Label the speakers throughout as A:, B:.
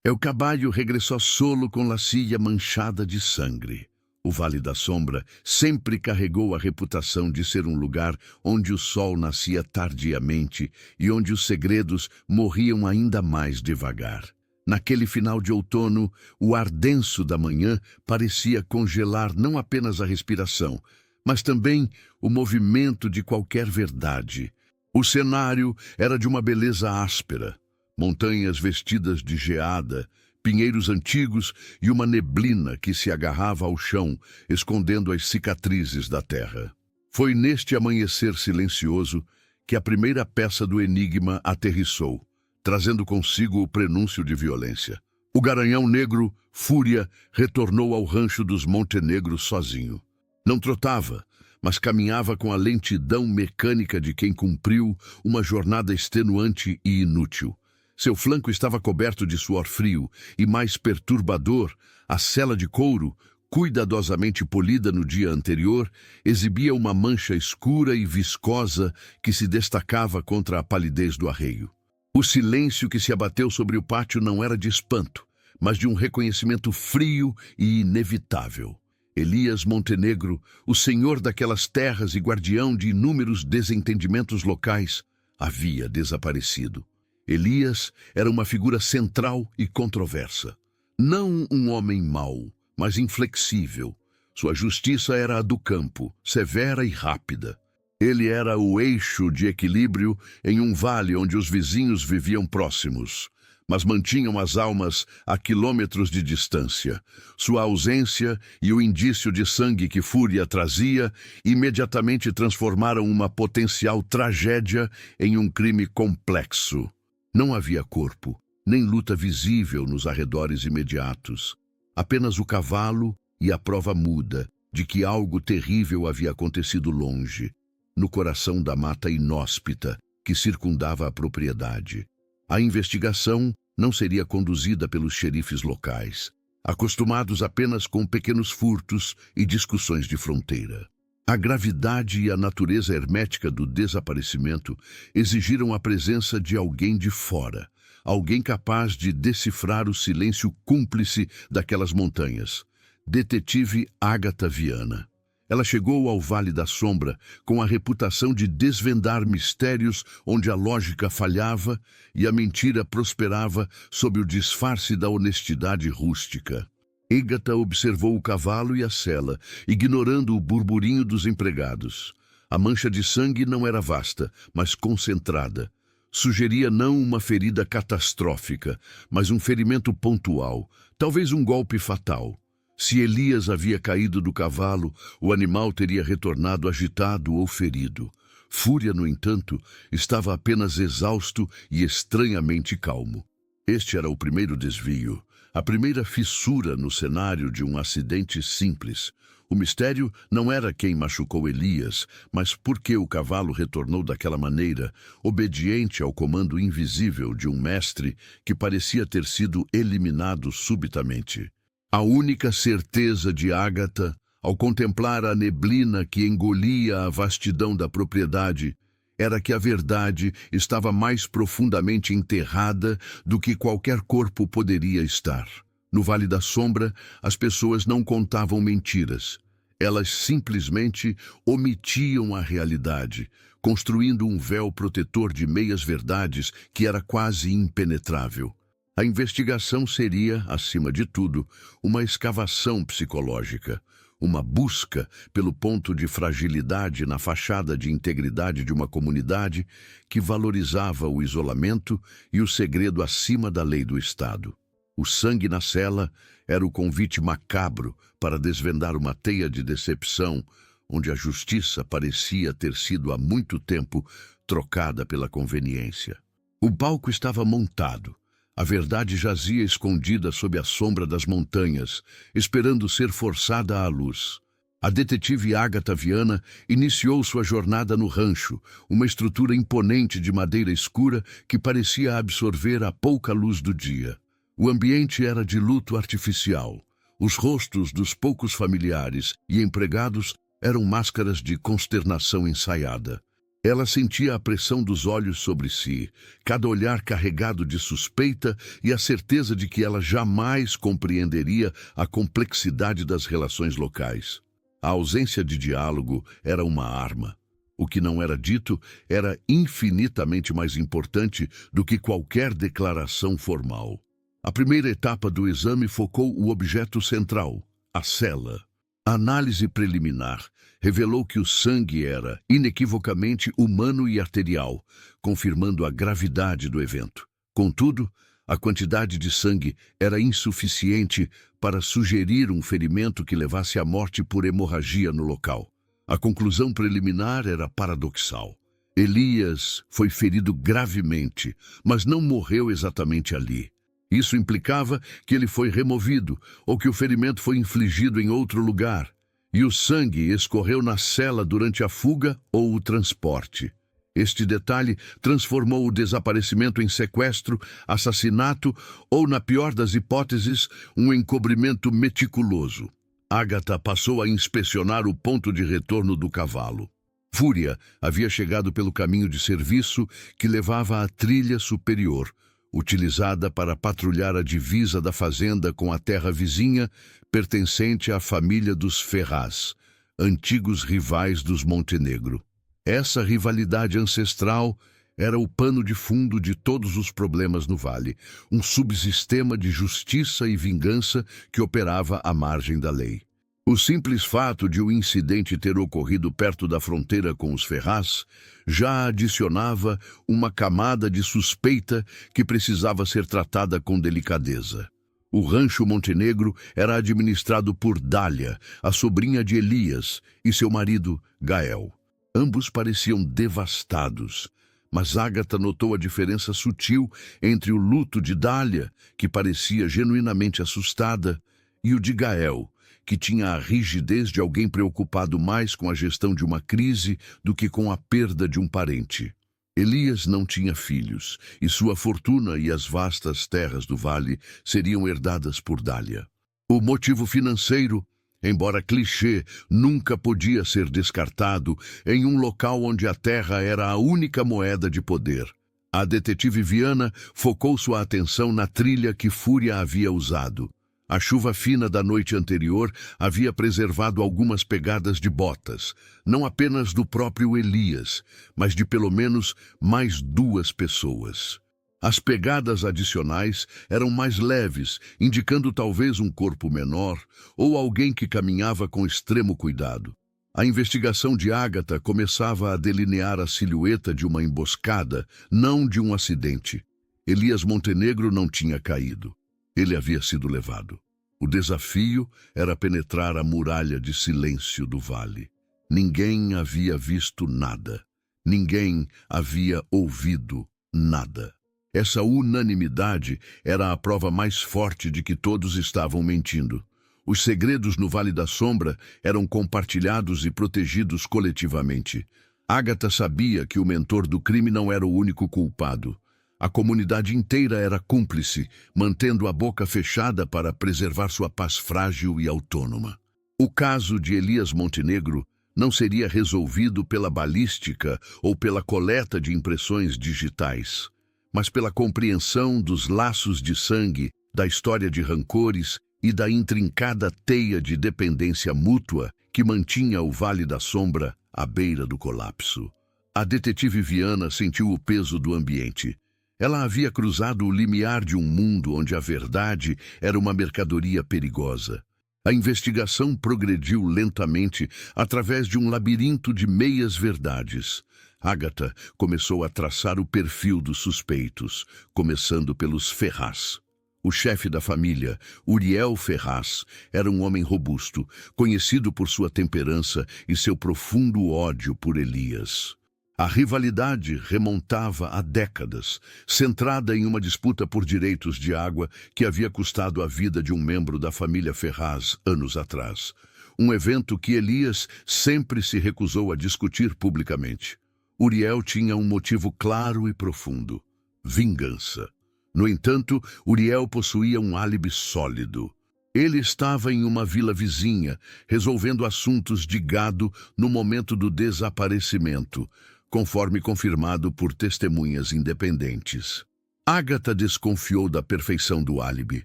A: El Caballo regressou solo com la silla manchada de sangue. O Vale da Sombra sempre carregou a reputação de ser um lugar onde o sol nascia tardiamente e onde os segredos morriam ainda mais devagar. Naquele final de outono, o ar denso da manhã parecia congelar não apenas a respiração, mas também o movimento de qualquer verdade. O cenário era de uma beleza áspera, montanhas vestidas de geada, pinheiros antigos e uma neblina que se agarrava ao chão, escondendo as cicatrizes da terra. Foi neste amanhecer silencioso que a primeira peça do enigma aterrissou, trazendo consigo o prenúncio de violência. O garanhão negro, Fúria, retornou ao rancho dos Montenegro sozinho. Não trotava, mas caminhava com a lentidão mecânica de quem cumpriu uma jornada extenuante e inútil. Seu flanco estava coberto de suor frio e, mais perturbador, a sela de couro, cuidadosamente polida no dia anterior, exibia uma mancha escura e viscosa que se destacava contra a palidez do arreio. O silêncio que se abateu sobre o pátio não era de espanto, mas de um reconhecimento frio e inevitável. Elias Montenegro, o senhor daquelas terras e guardião de inúmeros desentendimentos locais, havia desaparecido. Elias era uma figura central e controversa. Não um homem mau, mas inflexível. Sua justiça era a do campo, severa e rápida. Ele era o eixo de equilíbrio em um vale onde os vizinhos viviam próximos, mas mantinham as almas a quilômetros de distância. Sua ausência e o indício de sangue que Fúria trazia imediatamente transformaram uma potencial tragédia em um crime complexo. Não havia corpo, nem luta visível nos arredores imediatos. Apenas o cavalo e a prova muda de que algo terrível havia acontecido longe, no coração da mata inóspita que circundava a propriedade. A investigação não seria conduzida pelos xerifes locais, acostumados apenas com pequenos furtos e discussões de fronteira. A gravidade e a natureza hermética do desaparecimento exigiram a presença de alguém de fora, alguém capaz de decifrar o silêncio cúmplice daquelas montanhas. Detetive Ágata Viana. Ela chegou ao Vale da Sombra com a reputação de desvendar mistérios onde a lógica falhava e a mentira prosperava sob o disfarce da honestidade rústica. Ágata observou o cavalo e a sela, ignorando o burburinho dos empregados. A mancha de sangue não era vasta, mas concentrada. Sugeria não uma ferida catastrófica, mas um ferimento pontual, talvez um golpe fatal. Se Elias havia caído do cavalo, o animal teria retornado agitado ou ferido. Fúria, no entanto, estava apenas exausto e estranhamente calmo. Este era o primeiro desvio, a primeira fissura no cenário de um acidente simples. O mistério não era quem machucou Elias, mas por que o cavalo retornou daquela maneira, obediente ao comando invisível de um mestre que parecia ter sido eliminado subitamente. A única certeza de Ágata, ao contemplar a neblina que engolia a vastidão da propriedade, era que a verdade estava mais profundamente enterrada do que qualquer corpo poderia estar. No Vale da Sombra, as pessoas não contavam mentiras. Elas simplesmente omitiam a realidade, construindo um véu protetor de meias-verdades que era quase impenetrável. A investigação seria, acima de tudo, uma escavação psicológica, uma busca pelo ponto de fragilidade na fachada de integridade de uma comunidade que valorizava o isolamento e o segredo acima da lei do Estado. O sangue na cela era o convite macabro para desvendar uma teia de decepção, onde a justiça parecia ter sido há muito tempo trocada pela conveniência. O palco estava montado. A verdade jazia escondida sob a sombra das montanhas, esperando ser forçada à luz. A detetive Ágata Viana iniciou sua jornada no rancho, uma estrutura imponente de madeira escura que parecia absorver a pouca luz do dia. O ambiente era de luto artificial. Os rostos dos poucos familiares e empregados eram máscaras de consternação ensaiada. Ela sentia a pressão dos olhos sobre si, cada olhar carregado de suspeita e a certeza de que ela jamais compreenderia a complexidade das relações locais. A ausência de diálogo era uma arma. O que não era dito era infinitamente mais importante do que qualquer declaração formal. A primeira etapa do exame focou o objeto central, a cela. A análise preliminar revelou que o sangue era, inequivocamente, humano e arterial, confirmando a gravidade do evento. Contudo, a quantidade de sangue era insuficiente para sugerir um ferimento que levasse à morte por hemorragia no local. A conclusão preliminar era paradoxal. Elias foi ferido gravemente, mas não morreu exatamente ali. Isso implicava que ele foi removido ou que o ferimento foi infligido em outro lugar, e o sangue escorreu na cela durante a fuga ou o transporte. Este detalhe transformou o desaparecimento em sequestro, assassinato ou, na pior das hipóteses, um encobrimento meticuloso. Agatha passou a inspecionar o ponto de retorno do cavalo. Fúria havia chegado pelo caminho de serviço que levava à trilha superior, utilizada para patrulhar a divisa da fazenda com a terra vizinha, pertencente à família dos Ferraz, antigos rivais dos Montenegro. Essa rivalidade ancestral era o pano de fundo de todos os problemas no vale, um subsistema de justiça e vingança que operava à margem da lei. O simples fato de o incidente ter ocorrido perto da fronteira com os Ferraz já adicionava uma camada de suspeita que precisava ser tratada com delicadeza. O rancho Montenegro era administrado por Dália, a sobrinha de Elias, e seu marido, Gael. Ambos pareciam devastados, mas Agatha notou a diferença sutil entre o luto de Dália, que parecia genuinamente assustada, e o de Gael, que tinha a rigidez de alguém preocupado mais com a gestão de uma crise do que com a perda de um parente. Elias não tinha filhos, e sua fortuna e as vastas terras do vale seriam herdadas por Dália. O motivo financeiro, embora clichê, nunca podia ser descartado em um local onde a terra era a única moeda de poder. A detetive Viana focou sua atenção na trilha que Fúria havia usado. A chuva fina da noite anterior havia preservado algumas pegadas de botas, não apenas do próprio Elias, mas de pelo menos mais 2 pessoas. As pegadas adicionais eram mais leves, indicando talvez um corpo menor ou alguém que caminhava com extremo cuidado. A investigação de Agatha começava a delinear a silhueta de uma emboscada, não de um acidente. Elias Montenegro não tinha caído. Ele havia sido levado. O desafio era penetrar a muralha de silêncio do vale. Ninguém havia visto nada. Ninguém havia ouvido nada. Essa unanimidade era a prova mais forte de que todos estavam mentindo. Os segredos no Vale da Sombra eram compartilhados e protegidos coletivamente. Agatha sabia que o mentor do crime não era o único culpado. A comunidade inteira era cúmplice, mantendo a boca fechada para preservar sua paz frágil e autônoma. O caso de Elias Montenegro não seria resolvido pela balística ou pela coleta de impressões digitais, mas pela compreensão dos laços de sangue, da história de rancores e da intrincada teia de dependência mútua que mantinha o Vale da Sombra à beira do colapso. A detetive Viana sentiu o peso do ambiente. Ela havia cruzado o limiar de um mundo onde a verdade era uma mercadoria perigosa. A investigação progrediu lentamente através de um labirinto de meias-verdades. Agatha começou a traçar o perfil dos suspeitos, começando pelos Ferraz. O chefe da família, Uriel Ferraz, era um homem robusto, conhecido por sua temperança e seu profundo ódio por Elias. A rivalidade remontava a décadas, centrada em uma disputa por direitos de água que havia custado a vida de um membro da família Ferraz anos atrás. Um evento que Elias sempre se recusou a discutir publicamente. Uriel tinha um motivo claro e profundo: vingança. No entanto, Uriel possuía um álibi sólido. Ele estava em uma vila vizinha, resolvendo assuntos de gado no momento do desaparecimento, conforme confirmado por testemunhas independentes. Agatha desconfiou da perfeição do álibi.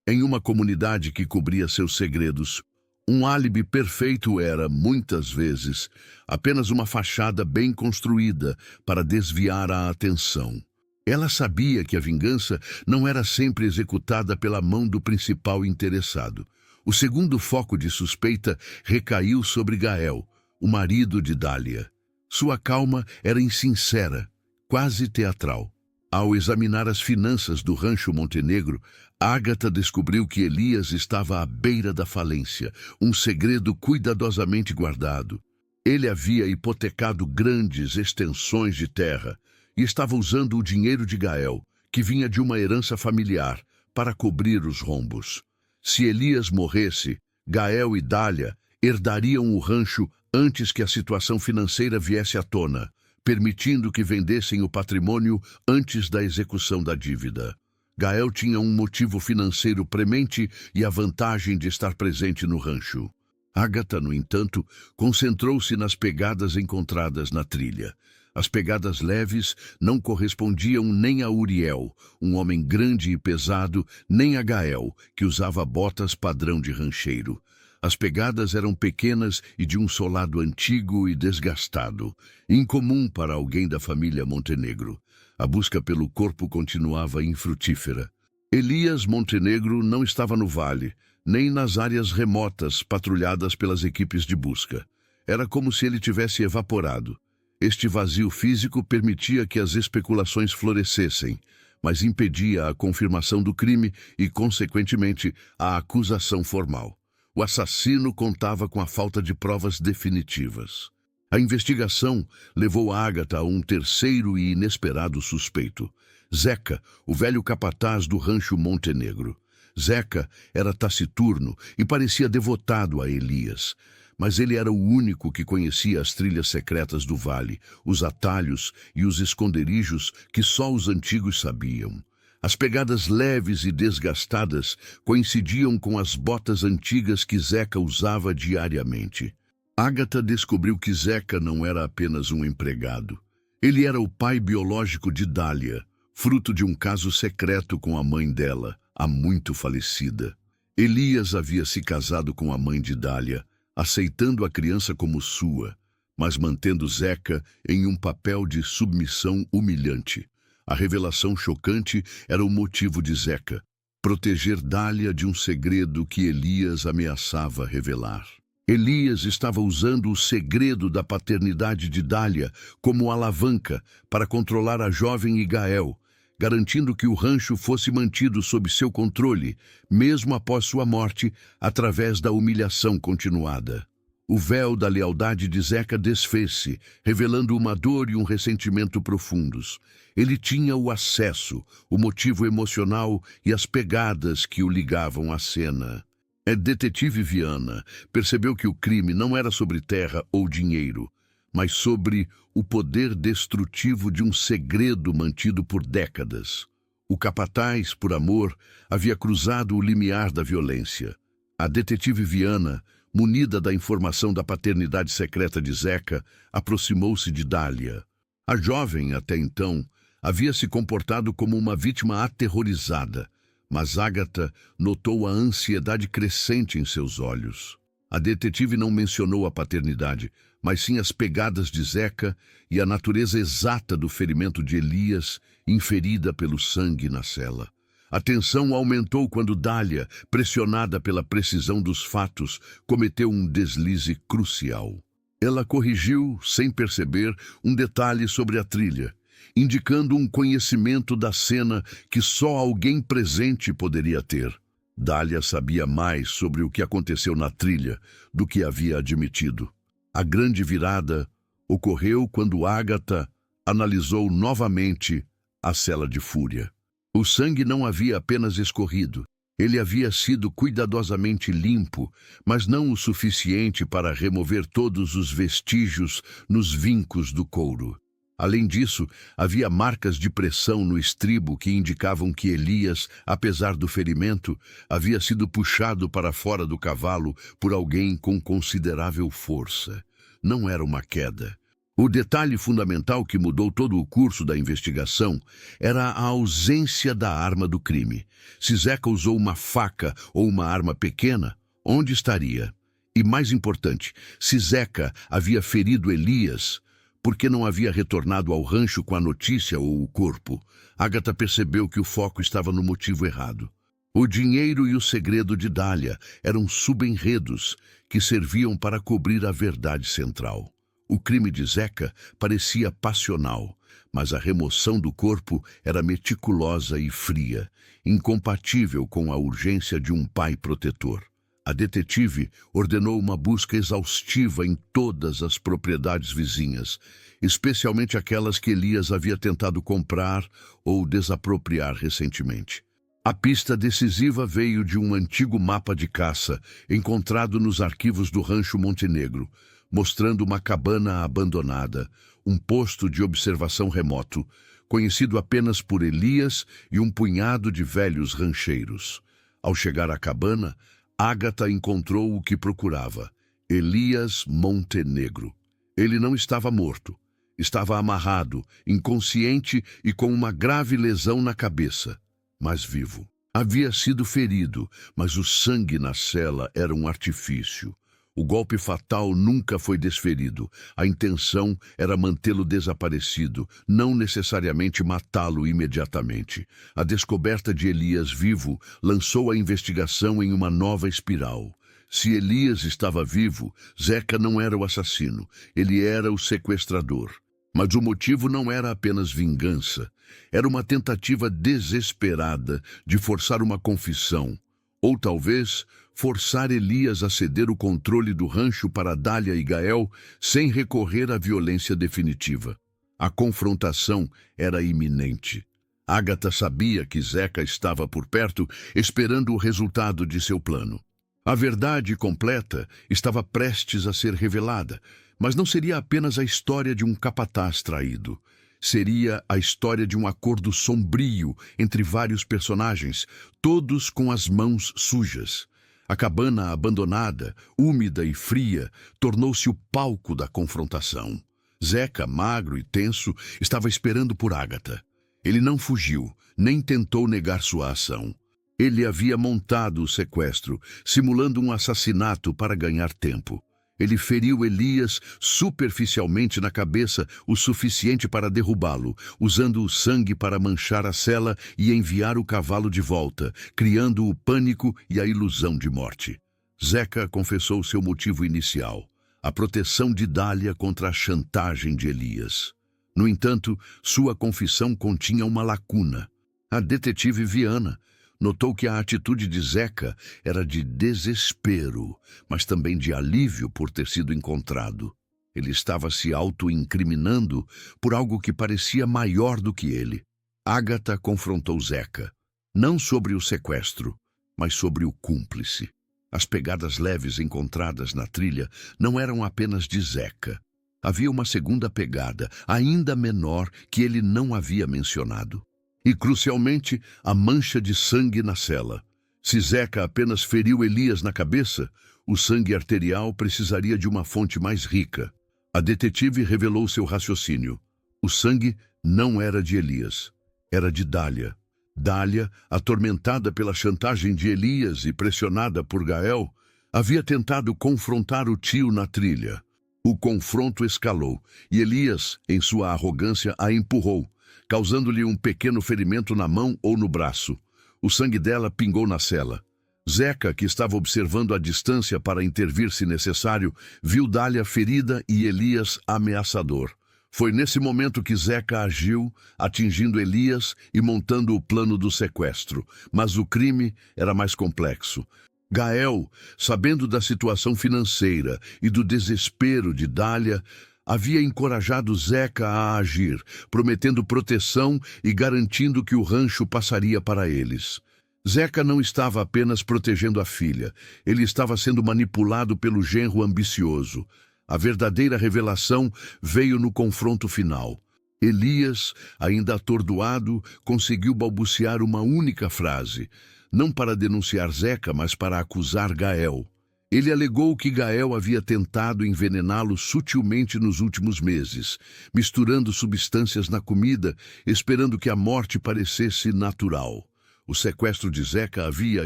A: Em uma comunidade que cobria seus segredos, um álibi perfeito era, muitas vezes, apenas uma fachada bem construída para desviar a atenção. Ela sabia que a vingança não era sempre executada pela mão do principal interessado. O segundo foco de suspeita recaiu sobre Gael, o marido de Dália. Sua calma era insincera, quase teatral. Ao examinar as finanças do rancho Montenegro, Agatha descobriu que Elias estava à beira da falência, um segredo cuidadosamente guardado. Ele havia hipotecado grandes extensões de terra e estava usando o dinheiro de Gael, que vinha de uma herança familiar, para cobrir os rombos. Se Elias morresse, Gael e Dália herdariam o rancho antes que a situação financeira viesse à tona, permitindo que vendessem o patrimônio antes da execução da dívida. Gael tinha um motivo financeiro premente e a vantagem de estar presente no rancho. Agatha, no entanto, concentrou-se nas pegadas encontradas na trilha. As pegadas leves não correspondiam nem a Uriel, um homem grande e pesado, nem a Gael, que usava botas padrão de rancheiro. As pegadas eram pequenas e de um solado antigo e desgastado, incomum para alguém da família Montenegro. A busca pelo corpo continuava infrutífera. Elias Montenegro não estava no vale, nem nas áreas remotas patrulhadas pelas equipes de busca. Era como se ele tivesse evaporado. Este vazio físico permitia que as especulações florescessem, mas impedia a confirmação do crime e, consequentemente, a acusação formal. O assassino contava com a falta de provas definitivas. A investigação levou Agatha a um terceiro e inesperado suspeito. Zeca, o velho capataz do rancho Montenegro. Zeca era taciturno e parecia devotado a Elias, mas ele era o único que conhecia as trilhas secretas do vale, os atalhos e os esconderijos que só os antigos sabiam. As pegadas leves e desgastadas coincidiam com as botas antigas que Zeca usava diariamente. Agatha descobriu que Zeca não era apenas um empregado. Ele era o pai biológico de Dália, fruto de um caso secreto com a mãe dela, há muito falecida. Elias havia se casado com a mãe de Dália, aceitando a criança como sua, mas mantendo Zeca em um papel de submissão humilhante. A revelação chocante era o motivo de Zeca: proteger Dália de um segredo que Elias ameaçava revelar. Elias estava usando o segredo da paternidade de Dália como alavanca para controlar a jovem e Gael, garantindo que o rancho fosse mantido sob seu controle, mesmo após sua morte, através da humilhação continuada. O véu da lealdade de Zeca desfez-se, revelando uma dor e um ressentimento profundos. Ele tinha o acesso, o motivo emocional e as pegadas que o ligavam à cena. A detetive Viana percebeu que o crime não era sobre terra ou dinheiro, mas sobre o poder destrutivo de um segredo mantido por décadas. O capataz, por amor, havia cruzado o limiar da violência. A detetive Viana, munida da informação da paternidade secreta de Zeca, aproximou-se de Dália. A jovem, até então, havia se comportado como uma vítima aterrorizada, mas Agatha notou a ansiedade crescente em seus olhos. A detetive não mencionou a paternidade, mas sim as pegadas de Zeca e a natureza exata do ferimento de Elias, inferida pelo sangue na cela. A tensão aumentou quando Dália, pressionada pela precisão dos fatos, cometeu um deslize crucial. Ela corrigiu, sem perceber, um detalhe sobre a trilha, indicando um conhecimento da cena que só alguém presente poderia ter. Dália sabia mais sobre o que aconteceu na trilha do que havia admitido. A grande virada ocorreu quando Agatha analisou novamente a cela de Fúria. O sangue não havia apenas escorrido. Ele havia sido cuidadosamente limpo, mas não o suficiente para remover todos os vestígios nos vincos do couro. Além disso, havia marcas de pressão no estribo que indicavam que Elias, apesar do ferimento, havia sido puxado para fora do cavalo por alguém com considerável força. Não era uma queda. O detalhe fundamental que mudou todo o curso da investigação era a ausência da arma do crime. Se Zeca usou uma faca ou uma arma pequena, onde estaria? E mais importante, se Zeca havia ferido Elias, por que não havia retornado ao rancho com a notícia ou o corpo? Ágata percebeu que o foco estava no motivo errado. O dinheiro e o segredo de Dália eram subenredos que serviam para cobrir a verdade central. O crime de Zeca parecia passional, mas a remoção do corpo era meticulosa e fria, incompatível com a urgência de um pai protetor. A detetive ordenou uma busca exaustiva em todas as propriedades vizinhas, especialmente aquelas que Elias havia tentado comprar ou desapropriar recentemente. A pista decisiva veio de um antigo mapa de caça encontrado nos arquivos do Rancho Montenegro, mostrando uma cabana abandonada, um posto de observação remoto, conhecido apenas por Elias e um punhado de velhos rancheiros. Ao chegar à cabana, Ágata encontrou o que procurava: Elias Montenegro. Ele não estava morto. Estava amarrado, inconsciente e com uma grave lesão na cabeça, mas vivo. Havia sido ferido, mas o sangue na cela era um artifício. O golpe fatal nunca foi desferido. A intenção era mantê-lo desaparecido, não necessariamente matá-lo imediatamente. A descoberta de Elias vivo lançou a investigação em uma nova espiral. Se Elias estava vivo, Zeca não era o assassino. Ele era o sequestrador. Mas o motivo não era apenas vingança. Era uma tentativa desesperada de forçar uma confissão. Ou talvez forçar Elias a ceder o controle do rancho para Dália e Gael sem recorrer à violência definitiva. A confrontação era iminente. Ágata sabia que Zeca estava por perto, esperando o resultado de seu plano. A verdade completa estava prestes a ser revelada, mas não seria apenas a história de um capataz traído. Seria a história de um acordo sombrio entre vários personagens, todos com as mãos sujas. A cabana abandonada, úmida e fria, tornou-se o palco da confrontação. Zeca, magro e tenso, estava esperando por Ágata. Ele não fugiu, nem tentou negar sua ação. Ele havia montado o sequestro, simulando um assassinato para ganhar tempo. Ele feriu Elias superficialmente na cabeça o suficiente para derrubá-lo, usando o sangue para manchar a cela e enviar o cavalo de volta, criando o pânico e a ilusão de morte. Zeca confessou seu motivo inicial: a proteção de Dália contra a chantagem de Elias. No entanto, sua confissão continha uma lacuna. A detetive Viana notou que a atitude de Zeca era de desespero, mas também de alívio por ter sido encontrado. Ele estava se auto-incriminando por algo que parecia maior do que ele. Ágata confrontou Zeca, não sobre o sequestro, mas sobre o cúmplice. As pegadas leves encontradas na trilha não eram apenas de Zeca. Havia uma segunda pegada, ainda menor, que ele não havia mencionado. E, crucialmente, a mancha de sangue na cela. Se Zeca apenas feriu Elias na cabeça, o sangue arterial precisaria de uma fonte mais rica. A detetive revelou seu raciocínio. O sangue não era de Elias, era de Dália. Dália, atormentada pela chantagem de Elias e pressionada por Gael, havia tentado confrontar o tio na trilha. O confronto escalou e Elias, em sua arrogância, a empurrou, causando-lhe um pequeno ferimento na mão ou no braço. O sangue dela pingou na cela. Zeca, que estava observando à distância para intervir se necessário, viu Dália ferida e Elias ameaçador. Foi nesse momento que Zeca agiu, atingindo Elias e montando o plano do sequestro. Mas o crime era mais complexo. Gael, sabendo da situação financeira e do desespero de Dália, havia encorajado Zeca a agir, prometendo proteção e garantindo que o rancho passaria para eles. Zeca não estava apenas protegendo a filha, ele estava sendo manipulado pelo genro ambicioso. A verdadeira revelação veio no confronto final. Elias, ainda atordoado, conseguiu balbuciar uma única frase, não para denunciar Zeca, mas para acusar Gael. Ele alegou que Gael havia tentado envenená-lo sutilmente nos últimos meses, misturando substâncias na comida, esperando que a morte parecesse natural. O sequestro de Zeca havia,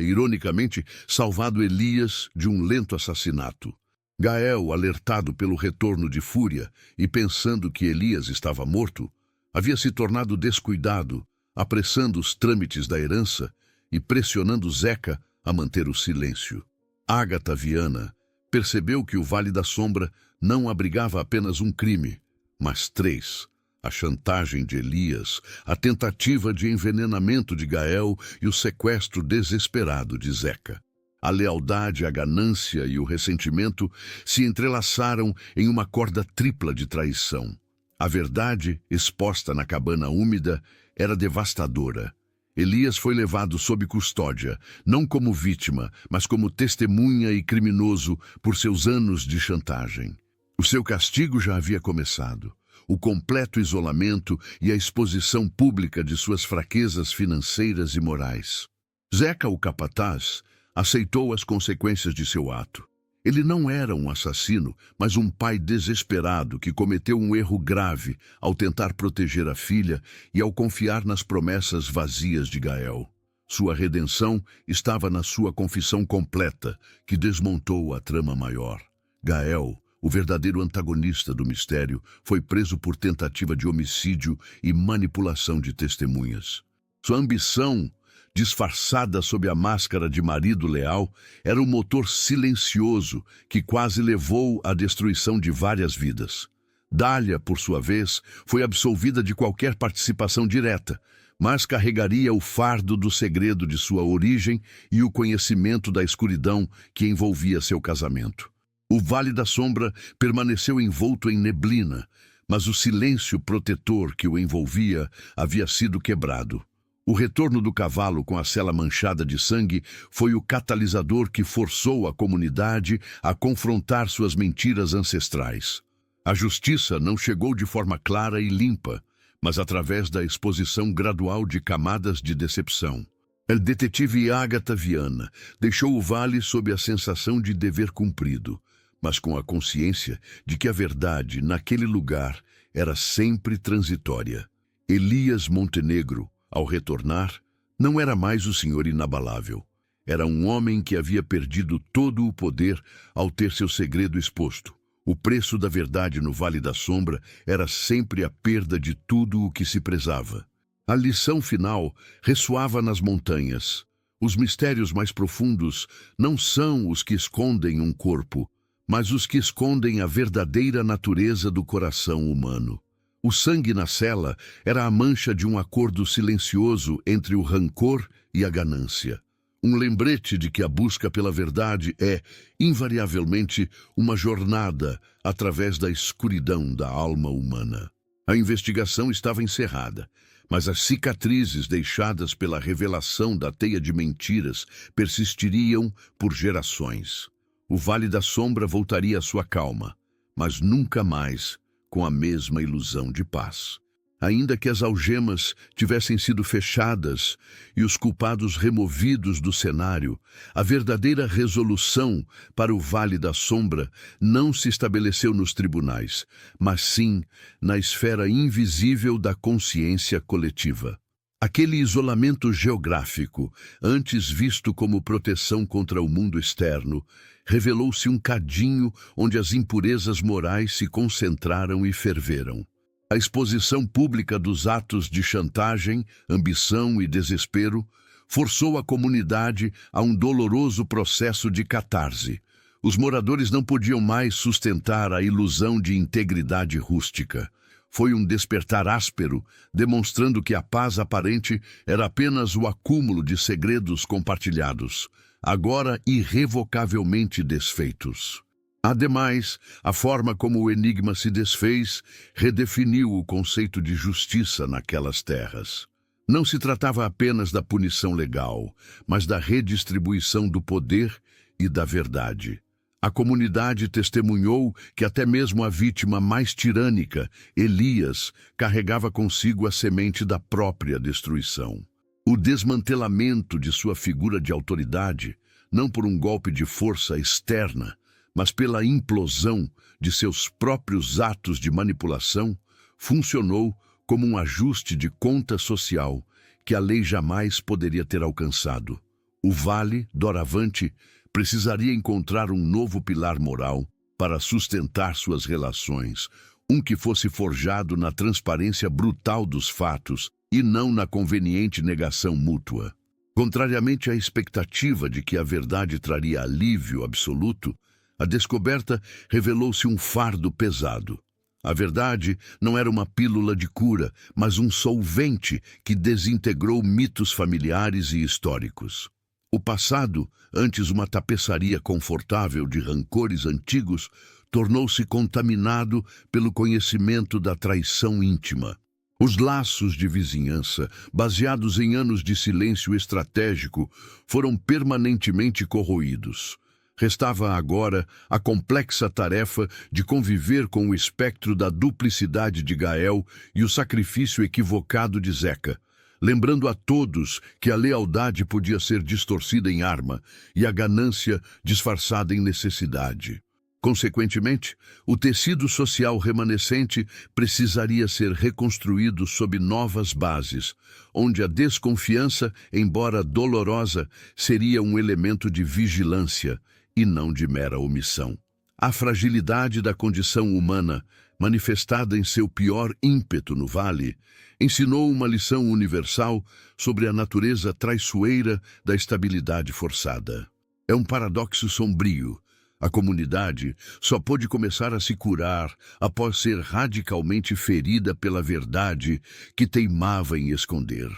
A: ironicamente, salvado Elias de um lento assassinato. Gael, alertado pelo retorno de Fúria e pensando que Elias estava morto, havia se tornado descuidado, apressando os trâmites da herança e pressionando Zeca a manter o silêncio. Ágata Viana percebeu que o Vale da Sombra não abrigava apenas um crime, mas três: a chantagem de Elias, a tentativa de envenenamento de Gael e o sequestro desesperado de Zeca. A lealdade, a ganância e o ressentimento se entrelaçaram em uma corda tripla de traição. A verdade, exposta na cabana úmida, era devastadora. Elias foi levado sob custódia, não como vítima, mas como testemunha e criminoso por seus anos de chantagem. O seu castigo já havia começado. O completo isolamento e a exposição pública de suas fraquezas financeiras e morais. Zeca, o capataz, aceitou as consequências de seu ato. Ele não era um assassino, mas um pai desesperado que cometeu um erro grave ao tentar proteger a filha e ao confiar nas promessas vazias de Gael. Sua redenção estava na sua confissão completa, que desmontou a trama maior. Gael, o verdadeiro antagonista do mistério, foi preso por tentativa de homicídio e manipulação de testemunhas. Sua ambição, disfarçada sob a máscara de marido leal, era um motor silencioso que quase levou à destruição de várias vidas. Dália, por sua vez, foi absolvida de qualquer participação direta, mas carregaria o fardo do segredo de sua origem e o conhecimento da escuridão que envolvia seu casamento. O Vale da Sombra permaneceu envolto em neblina, mas o silêncio protetor que o envolvia havia sido quebrado. O retorno do cavalo com a sela manchada de sangue foi o catalisador que forçou a comunidade a confrontar suas mentiras ancestrais. A justiça não chegou de forma clara e limpa, mas através da exposição gradual de camadas de decepção. A detetive Ágata Viana deixou o vale sob a sensação de dever cumprido, mas com a consciência de que a verdade, naquele lugar, era sempre transitória. Elias Montenegro, ao retornar, não era mais o senhor inabalável. Era um homem que havia perdido todo o poder ao ter seu segredo exposto. O preço da verdade no Vale da Sombra era sempre a perda de tudo o que se prezava. A lição final ressoava nas montanhas. Os mistérios mais profundos não são os que escondem um corpo, mas os que escondem a verdadeira natureza do coração humano. O sangue na cela era a mancha de um acordo silencioso entre o rancor e a ganância. Um lembrete de que a busca pela verdade é, invariavelmente, uma jornada através da escuridão da alma humana. A investigação estava encerrada, mas as cicatrizes deixadas pela revelação da teia de mentiras persistiriam por gerações. O Vale da Sombra voltaria à sua calma, mas nunca mais com a mesma ilusão de paz. Ainda que as algemas tivessem sido fechadas e os culpados removidos do cenário, a verdadeira resolução para o Vale da Sombra não se estabeleceu nos tribunais, mas sim na esfera invisível da consciência coletiva. Aquele isolamento geográfico, antes visto como proteção contra o mundo externo, revelou-se um cadinho onde as impurezas morais se concentraram e ferveram. A exposição pública dos atos de chantagem, ambição e desespero forçou a comunidade a um doloroso processo de catarse. Os moradores não podiam mais sustentar a ilusão de integridade rústica. Foi um despertar áspero, demonstrando que a paz aparente era apenas o acúmulo de segredos compartilhados, agora irrevocavelmente desfeitos. Ademais, a forma como o enigma se desfez redefiniu o conceito de justiça naquelas terras. Não se tratava apenas da punição legal, mas da redistribuição do poder e da verdade. A comunidade testemunhou que até mesmo a vítima mais tirânica, Elias, carregava consigo a semente da própria destruição. O desmantelamento de sua figura de autoridade não por um golpe de força externa, mas pela implosão de seus próprios atos de manipulação, funcionou como um ajuste de conta social que a lei jamais poderia ter alcançado. O Vale, doravante, precisaria encontrar um novo pilar moral para sustentar suas relações, um que fosse forjado na transparência brutal dos fatos e não na conveniente negação mútua. Contrariamente à expectativa de que a verdade traria alívio absoluto, a descoberta revelou-se um fardo pesado. A verdade não era uma pílula de cura, mas um solvente que desintegrou mitos familiares e históricos. O passado, antes uma tapeçaria confortável de rancores antigos, tornou-se contaminado pelo conhecimento da traição íntima. Os laços de vizinhança, baseados em anos de silêncio estratégico, foram permanentemente corroídos. Restava agora a complexa tarefa de conviver com o espectro da duplicidade de Gael e o sacrifício equivocado de Zeca, lembrando a todos que a lealdade podia ser distorcida em arma e a ganância disfarçada em necessidade. Consequentemente, o tecido social remanescente precisaria ser reconstruído sob novas bases, onde a desconfiança, embora dolorosa, seria um elemento de vigilância e não de mera omissão. A fragilidade da condição humana, manifestada em seu pior ímpeto no Vale, ensinou uma lição universal sobre a natureza traiçoeira da estabilidade forçada. É um paradoxo sombrio. A comunidade só pôde começar a se curar após ser radicalmente ferida pela verdade que teimava em esconder.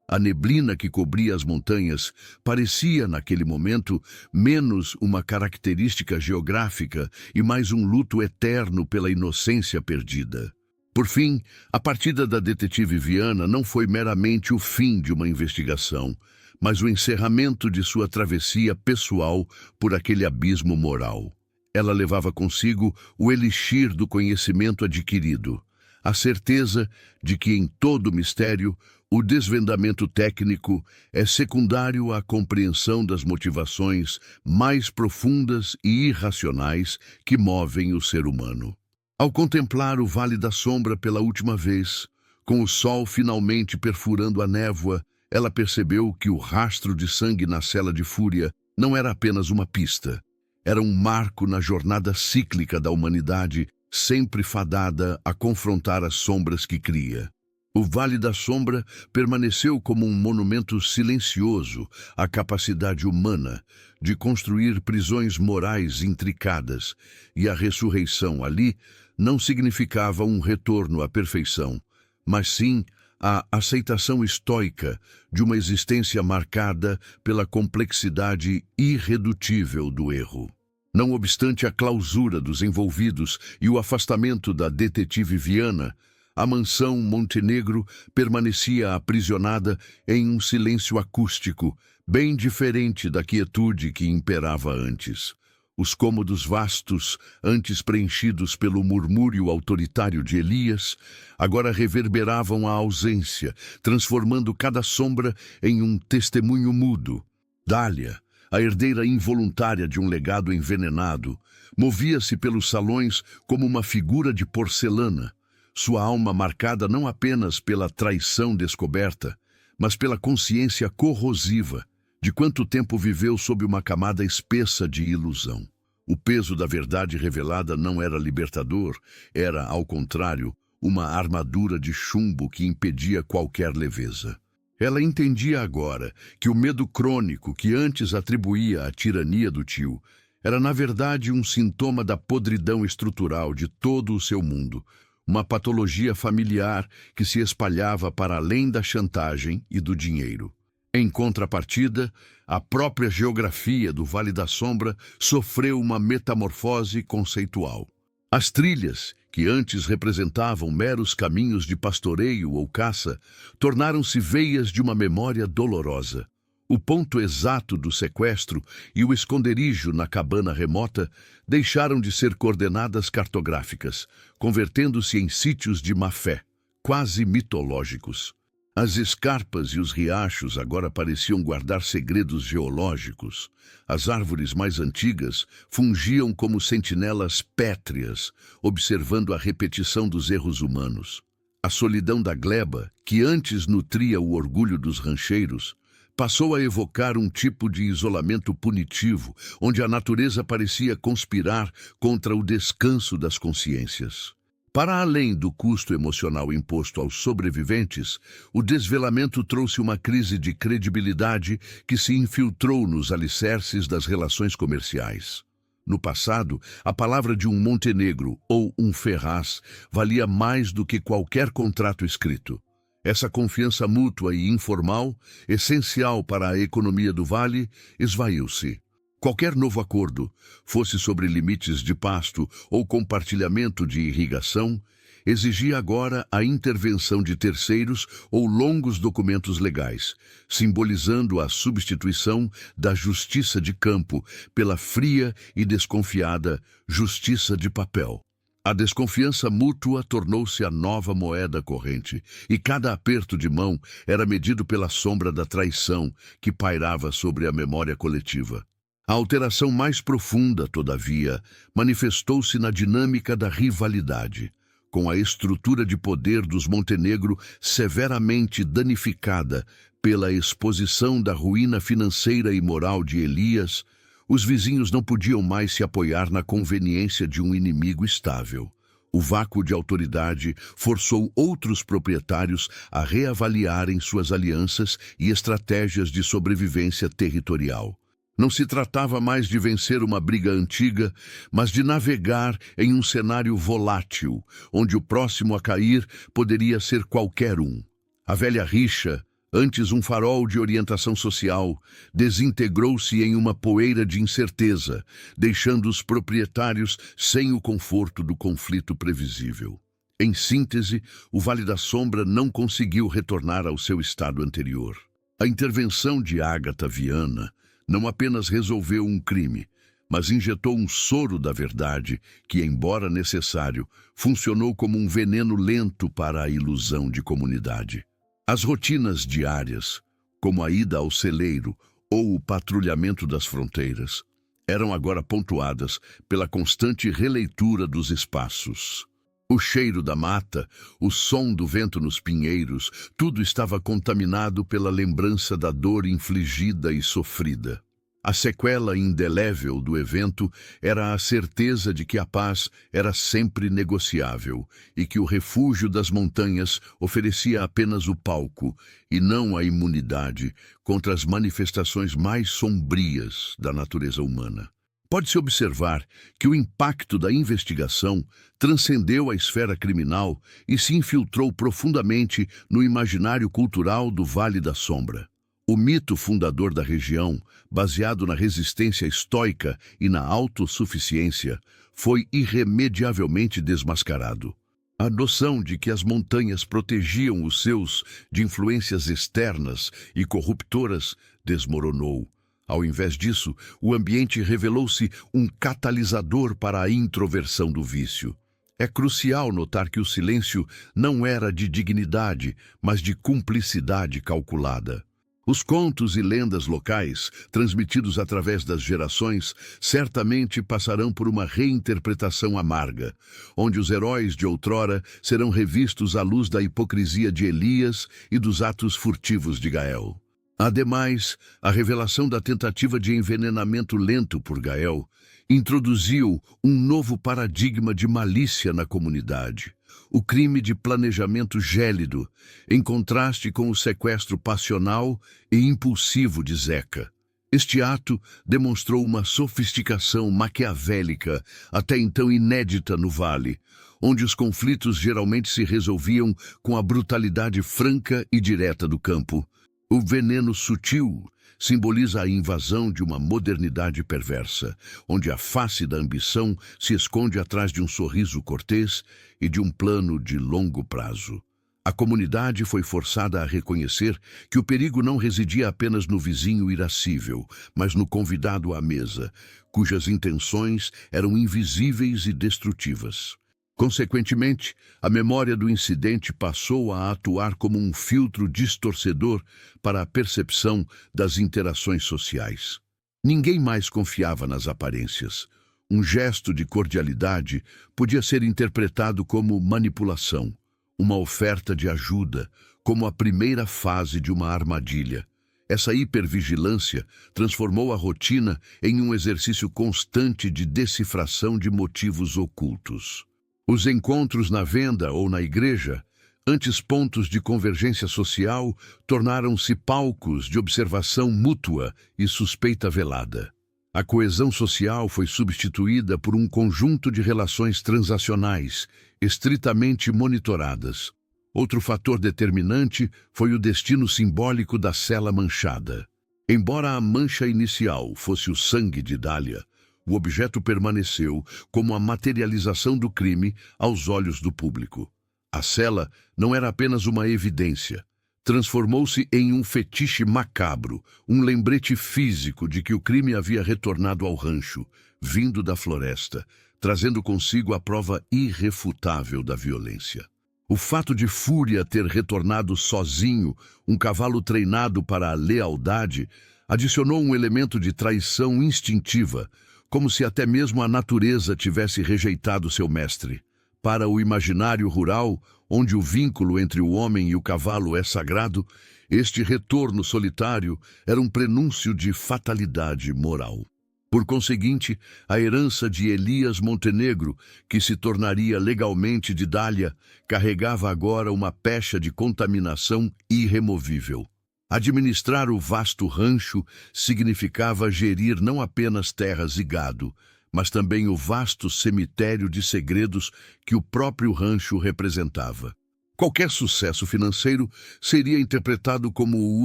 A: A neblina que cobria as montanhas parecia, naquele momento, menos uma característica geográfica e mais um luto eterno pela inocência perdida. Por fim, a partida da detetive Viana não foi meramente o fim de uma investigação, mas o encerramento de sua travessia pessoal por aquele abismo moral. Ela levava consigo o elixir do conhecimento adquirido, a certeza de que em todo mistério o desvendamento técnico é secundário à compreensão das motivações mais profundas e irracionais que movem o ser humano. Ao contemplar o Vale da Sombra pela última vez, com o sol finalmente perfurando a névoa, ela percebeu que o rastro de sangue na cela de Fúria não era apenas uma pista. Era um marco na jornada cíclica da humanidade, sempre fadada a confrontar as sombras que cria. O Vale da Sombra permaneceu como um monumento silencioso à capacidade humana de construir prisões morais intricadas, e a ressurreição ali não significava um retorno à perfeição, mas sim a aceitação estoica de uma existência marcada pela complexidade irredutível do erro. Não obstante a clausura dos envolvidos e o afastamento da detetive Viana, a mansão Montenegro permanecia aprisionada em um silêncio acústico, bem diferente da quietude que imperava antes. Os cômodos vastos, antes preenchidos pelo murmúrio autoritário de Elias, agora reverberavam a ausência, transformando cada sombra em um testemunho mudo. Dália, a herdeira involuntária de um legado envenenado, movia-se pelos salões como uma figura de porcelana, sua alma marcada não apenas pela traição descoberta, mas pela consciência corrosiva de quanto tempo viveu sob uma camada espessa de ilusão. O peso da verdade revelada não era libertador, era, ao contrário, uma armadura de chumbo que impedia qualquer leveza. Ela entendia agora que o medo crônico que antes atribuía à tirania do tio era, na verdade, um sintoma da podridão estrutural de todo o seu mundo, uma patologia familiar que se espalhava para além da chantagem e do dinheiro. Em contrapartida, a própria geografia do Vale da Sombra sofreu uma metamorfose conceitual. As trilhas, que antes representavam meros caminhos de pastoreio ou caça, tornaram-se veias de uma memória dolorosa. O ponto exato do sequestro e o esconderijo na cabana remota deixaram de ser coordenadas cartográficas, convertendo-se em sítios de má-fé, quase mitológicos. As escarpas e os riachos agora pareciam guardar segredos geológicos. As árvores mais antigas fungiam como sentinelas pétreas, observando a repetição dos erros humanos. A solidão da gleba, que antes nutria o orgulho dos rancheiros, passou a evocar um tipo de isolamento punitivo, onde a natureza parecia conspirar contra o descanso das consciências. Para além do custo emocional imposto aos sobreviventes, o desvelamento trouxe uma crise de credibilidade que se infiltrou nos alicerces das relações comerciais. No passado, a palavra de um Montenegro ou um Ferraz valia mais do que qualquer contrato escrito. Essa confiança mútua e informal, essencial para a economia do vale, esvaiu-se. Qualquer novo acordo, fosse sobre limites de pasto ou compartilhamento de irrigação, exigia agora a intervenção de terceiros ou longos documentos legais, simbolizando a substituição da justiça de campo pela fria e desconfiada justiça de papel. A desconfiança mútua tornou-se a nova moeda corrente, e cada aperto de mão era medido pela sombra da traição que pairava sobre a memória coletiva. A alteração mais profunda, todavia, manifestou-se na dinâmica da rivalidade, com a estrutura de poder dos Montenegro severamente danificada pela exposição da ruína financeira e moral de Elias. Os vizinhos não podiam mais se apoiar na conveniência de um inimigo estável. O vácuo de autoridade forçou outros proprietários a reavaliarem suas alianças e estratégias de sobrevivência territorial. Não se tratava mais de vencer uma briga antiga, mas de navegar em um cenário volátil, onde o próximo a cair poderia ser qualquer um. A velha rixa, antes um farol de orientação social, desintegrou-se em uma poeira de incerteza, deixando os proprietários sem o conforto do conflito previsível. Em síntese, o Vale da Sombra não conseguiu retornar ao seu estado anterior. A intervenção de Ágata Viana não apenas resolveu um crime, mas injetou um soro da verdade que, embora necessário, funcionou como um veneno lento para a ilusão de comunidade. As rotinas diárias, como a ida ao celeiro ou o patrulhamento das fronteiras, eram agora pontuadas pela constante releitura dos espaços. O cheiro da mata, o som do vento nos pinheiros, tudo estava contaminado pela lembrança da dor infligida e sofrida. A sequela indelével do evento era a certeza de que a paz era sempre negociável e que o refúgio das montanhas oferecia apenas o palco e não a imunidade contra as manifestações mais sombrias da natureza humana. Pode-se observar que o impacto da investigação transcendeu a esfera criminal e se infiltrou profundamente no imaginário cultural do Vale da Sombra. O mito fundador da região, baseado na resistência estoica e na autossuficiência, foi irremediavelmente desmascarado. A noção de que as montanhas protegiam os seus de influências externas e corruptoras desmoronou. Ao invés disso, o ambiente revelou-se um catalisador para a introversão do vício. É crucial notar que o silêncio não era de dignidade, mas de cumplicidade calculada. Os contos e lendas locais, transmitidos através das gerações, certamente passarão por uma reinterpretação amarga, onde os heróis de outrora serão revistos à luz da hipocrisia de Elias e dos atos furtivos de Gael. Ademais, a revelação da tentativa de envenenamento lento por Gael introduziu um novo paradigma de malícia na comunidade. O crime de planejamento gélido, em contraste com o sequestro passional e impulsivo de Zeca. Este ato demonstrou uma sofisticação maquiavélica até então inédita no Vale, onde os conflitos geralmente se resolviam com a brutalidade franca e direta do campo. O veneno sutil simboliza a invasão de uma modernidade perversa, onde a face da ambição se esconde atrás de um sorriso cortês e de um plano de longo prazo. A comunidade foi forçada a reconhecer que o perigo não residia apenas no vizinho irascível, mas no convidado à mesa, cujas intenções eram invisíveis e destrutivas. Consequentemente, a memória do incidente passou a atuar como um filtro distorcedor para a percepção das interações sociais. Ninguém mais confiava nas aparências. Um gesto de cordialidade podia ser interpretado como manipulação, uma oferta de ajuda, como a primeira fase de uma armadilha. Essa hipervigilância transformou a rotina em um exercício constante de decifração de motivos ocultos. Os encontros na venda ou na igreja, antes pontos de convergência social, tornaram-se palcos de observação mútua e suspeita velada. A coesão social foi substituída por um conjunto de relações transacionais, estritamente monitoradas. Outro fator determinante foi o destino simbólico da cela manchada. Embora a mancha inicial fosse o sangue de Dália, o objeto permaneceu como a materialização do crime aos olhos do público. A cela não era apenas uma evidência. Transformou-se em um fetiche macabro, um lembrete físico de que o crime havia retornado ao rancho, vindo da floresta, trazendo consigo a prova irrefutável da violência. O fato de Fúria ter retornado sozinho, um cavalo treinado para a lealdade, adicionou um elemento de traição instintiva, como se até mesmo a natureza tivesse rejeitado seu mestre. Para o imaginário rural, onde o vínculo entre o homem e o cavalo é sagrado, este retorno solitário era um prenúncio de fatalidade moral. Por conseguinte, a herança de Elias Montenegro, que se tornaria legalmente de Dália, carregava agora uma pecha de contaminação irremovível. Administrar o vasto rancho significava gerir não apenas terras e gado, mas também o vasto cemitério de segredos que o próprio rancho representava. Qualquer sucesso financeiro seria interpretado como o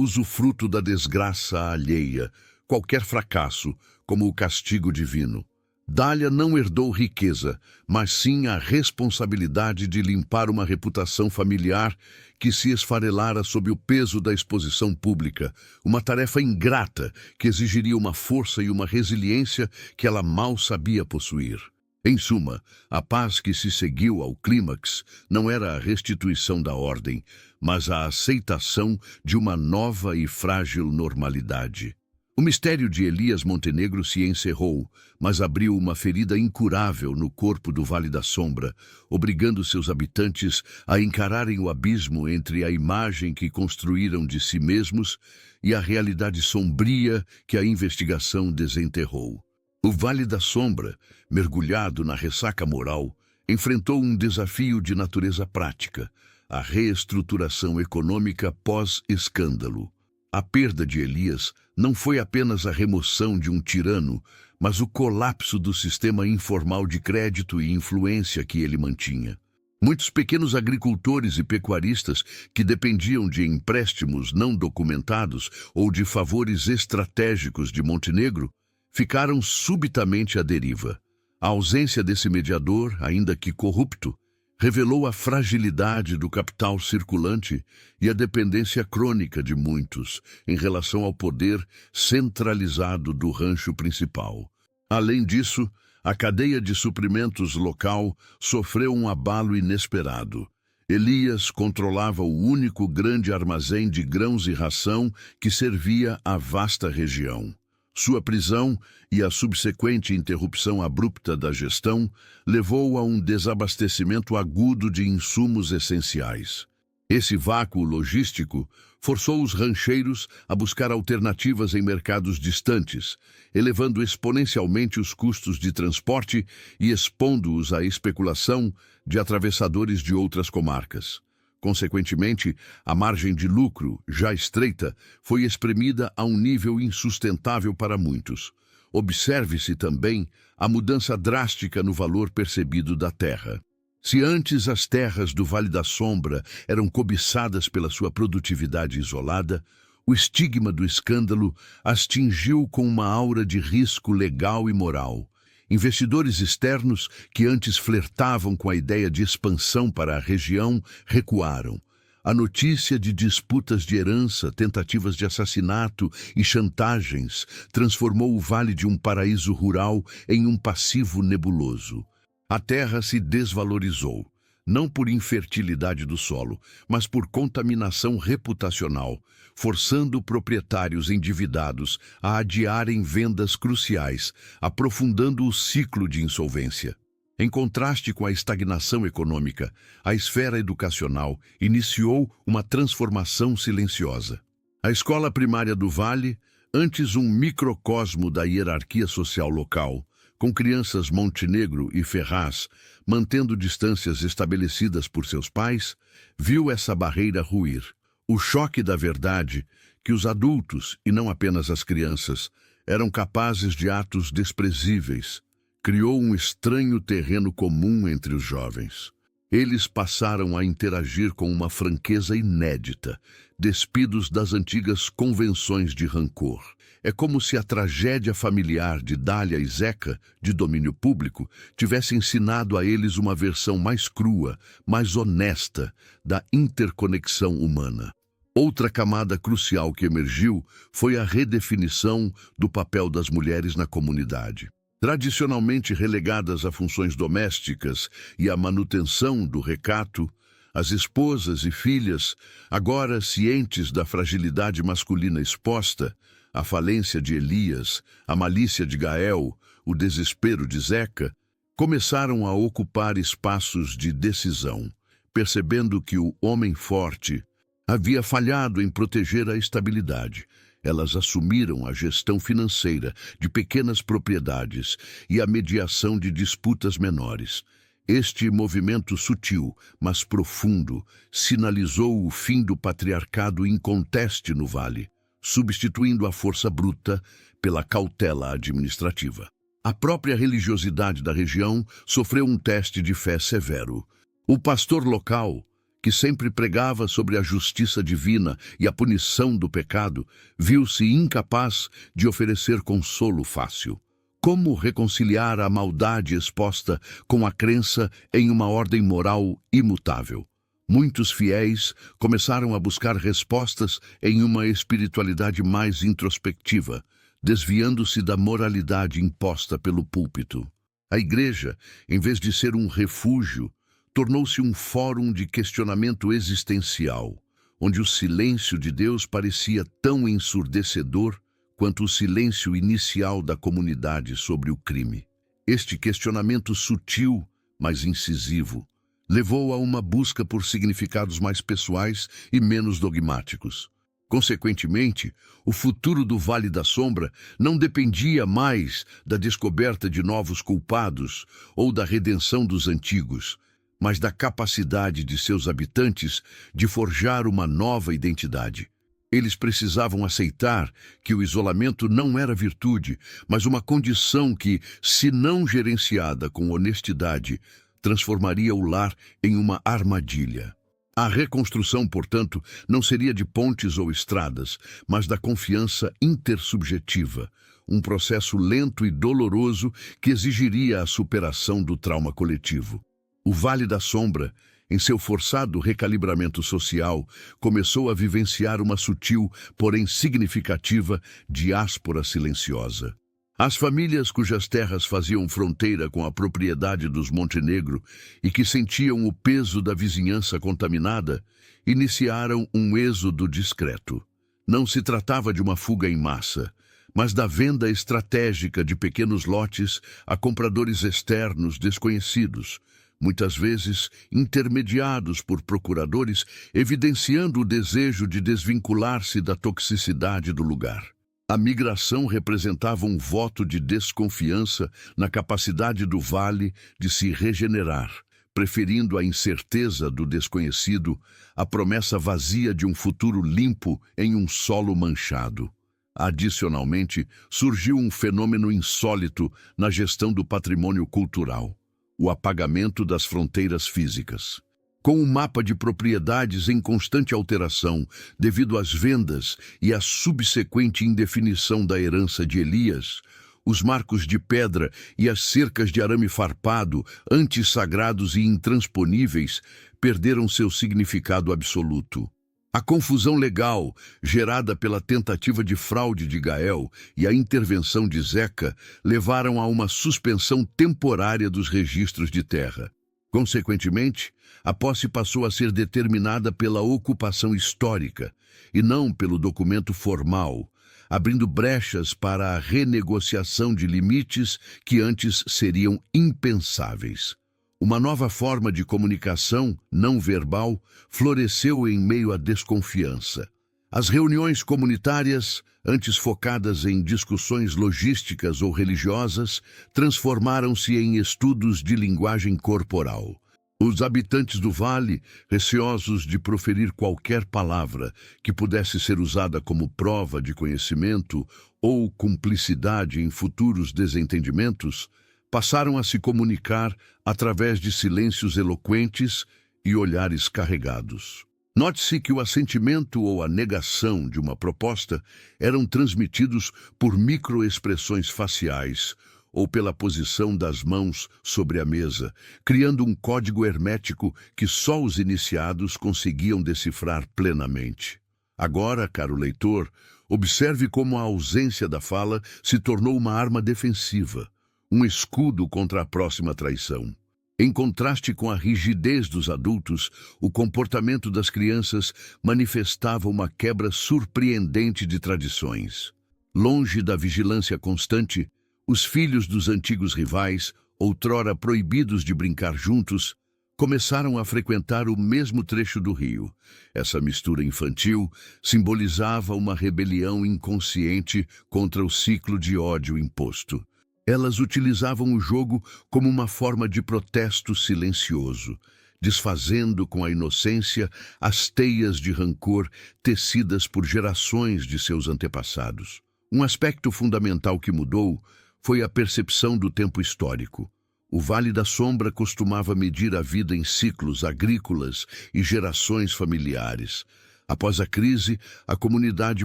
A: usufruto da desgraça alheia, qualquer fracasso como o castigo divino. Dália não herdou riqueza, mas sim a responsabilidade de limpar uma reputação familiar que se esfarelara sob o peso da exposição pública, uma tarefa ingrata que exigiria uma força e uma resiliência que ela mal sabia possuir. Em suma, a paz que se seguiu ao clímax não era a restituição da ordem, mas a aceitação de uma nova e frágil normalidade. O mistério de Elias Montenegro se encerrou, mas abriu uma ferida incurável no corpo do Vale da Sombra, obrigando seus habitantes a encararem o abismo entre a imagem que construíram de si mesmos e a realidade sombria que a investigação desenterrou. O Vale da Sombra, mergulhado na ressaca moral, enfrentou um desafio de natureza prática, a reestruturação econômica pós-escândalo. A perda de Elias não foi apenas a remoção de um tirano, mas o colapso do sistema informal de crédito e influência que ele mantinha. Muitos pequenos agricultores e pecuaristas que dependiam de empréstimos não documentados ou de favores estratégicos de Montenegro ficaram subitamente à deriva. A ausência desse mediador, ainda que corrupto, revelou a fragilidade do capital circulante e a dependência crônica de muitos em relação ao poder centralizado do rancho principal. Além disso, a cadeia de suprimentos local sofreu um abalo inesperado. Elias controlava o único grande armazém de grãos e ração que servia à vasta região. Sua prisão e a subsequente interrupção abrupta da gestão levou a um desabastecimento agudo de insumos essenciais. Esse vácuo logístico forçou os rancheiros a buscar alternativas em mercados distantes, elevando exponencialmente os custos de transporte e expondo-os à especulação de atravessadores de outras comarcas. Consequentemente, a margem de lucro, já estreita, foi espremida a um nível insustentável para muitos. Observe-se também a mudança drástica no valor percebido da terra. Se antes as terras do Vale da Sombra eram cobiçadas pela sua produtividade isolada, o estigma do escândalo as tingiu com uma aura de risco legal e moral. Investidores externos que antes flertavam com a ideia de expansão para a região recuaram. A notícia de disputas de herança, tentativas de assassinato e chantagens transformou o vale de um paraíso rural em um passivo nebuloso. A terra se desvalorizou, não por infertilidade do solo, mas por contaminação reputacional, forçando proprietários endividados a adiarem vendas cruciais, aprofundando o ciclo de insolvência. Em contraste com a estagnação econômica, a esfera educacional iniciou uma transformação silenciosa. A escola primária do Vale, antes um microcosmo da hierarquia social local, com crianças Montenegro e Ferraz mantendo distâncias estabelecidas por seus pais, viu essa barreira ruir. O choque da verdade que os adultos, e não apenas as crianças, eram capazes de atos desprezíveis, criou um estranho terreno comum entre os jovens. Eles passaram a interagir com uma franqueza inédita, despidos das antigas convenções de rancor. É como se a tragédia familiar de Dália e Zeca, de domínio público, tivesse ensinado a eles uma versão mais crua, mais honesta da interconexão humana. Outra camada crucial que emergiu foi a redefinição do papel das mulheres na comunidade. Tradicionalmente relegadas a funções domésticas e à manutenção do recato, as esposas e filhas, agora cientes da fragilidade masculina exposta, a falência de Elias, a malícia de Gael, o desespero de Zeca, começaram a ocupar espaços de decisão, percebendo que o homem forte havia falhado em proteger a estabilidade. Elas assumiram a gestão financeira de pequenas propriedades e a mediação de disputas menores. Este movimento sutil, mas profundo, sinalizou o fim do patriarcado inconteste no Vale, substituindo a força bruta pela cautela administrativa. A própria religiosidade da região sofreu um teste de fé severo. O pastor local, que sempre pregava sobre a justiça divina e a punição do pecado, viu-se incapaz de oferecer consolo fácil. Como reconciliar a maldade exposta com a crença em uma ordem moral imutável? Muitos fiéis começaram a buscar respostas em uma espiritualidade mais introspectiva, desviando-se da moralidade imposta pelo púlpito. A igreja, em vez de ser um refúgio, tornou-se um fórum de questionamento existencial, onde o silêncio de Deus parecia tão ensurdecedor quanto o silêncio inicial da comunidade sobre o crime. Este questionamento sutil, mas incisivo, levou a uma busca por significados mais pessoais e menos dogmáticos. Consequentemente, o futuro do Vale da Sombra não dependia mais da descoberta de novos culpados ou da redenção dos antigos, mas da capacidade de seus habitantes de forjar uma nova identidade. Eles precisavam aceitar que o isolamento não era virtude, mas uma condição que, se não gerenciada com honestidade, transformaria o lar em uma armadilha. A reconstrução, portanto, não seria de pontes ou estradas, mas da confiança intersubjetiva, um processo lento e doloroso que exigiria a superação do trauma coletivo. O Vale da Sombra, em seu forçado recalibramento social, começou a vivenciar uma sutil, porém significativa, diáspora silenciosa. As famílias cujas terras faziam fronteira com a propriedade dos Montenegro e que sentiam o peso da vizinhança contaminada, iniciaram um êxodo discreto. Não se tratava de uma fuga em massa, mas da venda estratégica de pequenos lotes a compradores externos desconhecidos, muitas vezes intermediados por procuradores, evidenciando o desejo de desvincular-se da toxicidade do lugar. A migração representava um voto de desconfiança na capacidade do vale de se regenerar, preferindo a incerteza do desconhecido à promessa vazia de um futuro limpo em um solo manchado. Adicionalmente, surgiu um fenômeno insólito na gestão do patrimônio cultural: o apagamento das fronteiras físicas. Com um mapa de propriedades em constante alteração devido às vendas e à subsequente indefinição da herança de Elias, os marcos de pedra e as cercas de arame farpado, antes sagrados e intransponíveis, perderam seu significado absoluto. A confusão legal, gerada pela tentativa de fraude de Gael e a intervenção de Zeca, levaram a uma suspensão temporária dos registros de terra. Consequentemente, a posse passou a ser determinada pela ocupação histórica e não pelo documento formal, abrindo brechas para a renegociação de limites que antes seriam impensáveis. Uma nova forma de comunicação não verbal floresceu em meio à desconfiança. As reuniões comunitárias, antes focadas em discussões logísticas ou religiosas, transformaram-se em estudos de linguagem corporal. Os habitantes do vale, receosos de proferir qualquer palavra que pudesse ser usada como prova de conhecimento ou cumplicidade em futuros desentendimentos, passaram a se comunicar através de silêncios eloquentes e olhares carregados. Note-se que o assentimento ou a negação de uma proposta eram transmitidos por microexpressões faciais ou pela posição das mãos sobre a mesa, criando um código hermético que só os iniciados conseguiam decifrar plenamente. Agora, caro leitor, observe como a ausência da fala se tornou uma arma defensiva, um escudo contra a próxima traição. Em contraste com a rigidez dos adultos, o comportamento das crianças manifestava uma quebra surpreendente de tradições. Longe da vigilância constante, os filhos dos antigos rivais, outrora proibidos de brincar juntos, começaram a frequentar o mesmo trecho do rio. Essa mistura infantil simbolizava uma rebelião inconsciente contra o ciclo de ódio imposto. Elas utilizavam o jogo como uma forma de protesto silencioso, desfazendo com a inocência as teias de rancor tecidas por gerações de seus antepassados. Um aspecto fundamental que mudou foi a percepção do tempo histórico. O Vale da Sombra costumava medir a vida em ciclos agrícolas e gerações familiares. Após a crise, a comunidade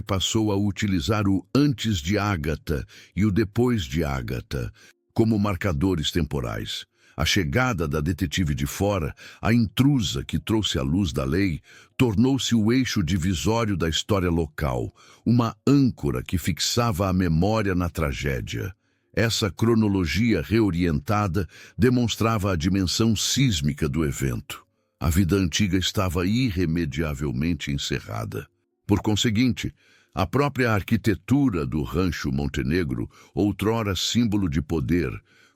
A: passou a utilizar o antes de Ágata e o depois de Ágata como marcadores temporais. A chegada da detetive de fora, a intrusa que trouxe a luz da lei, tornou-se o eixo divisório da história local, uma âncora que fixava a memória na tragédia. Essa cronologia reorientada demonstrava a dimensão sísmica do evento. A vida antiga estava irremediavelmente encerrada. Por conseguinte, a própria arquitetura do Rancho Montenegro, outrora símbolo de poder,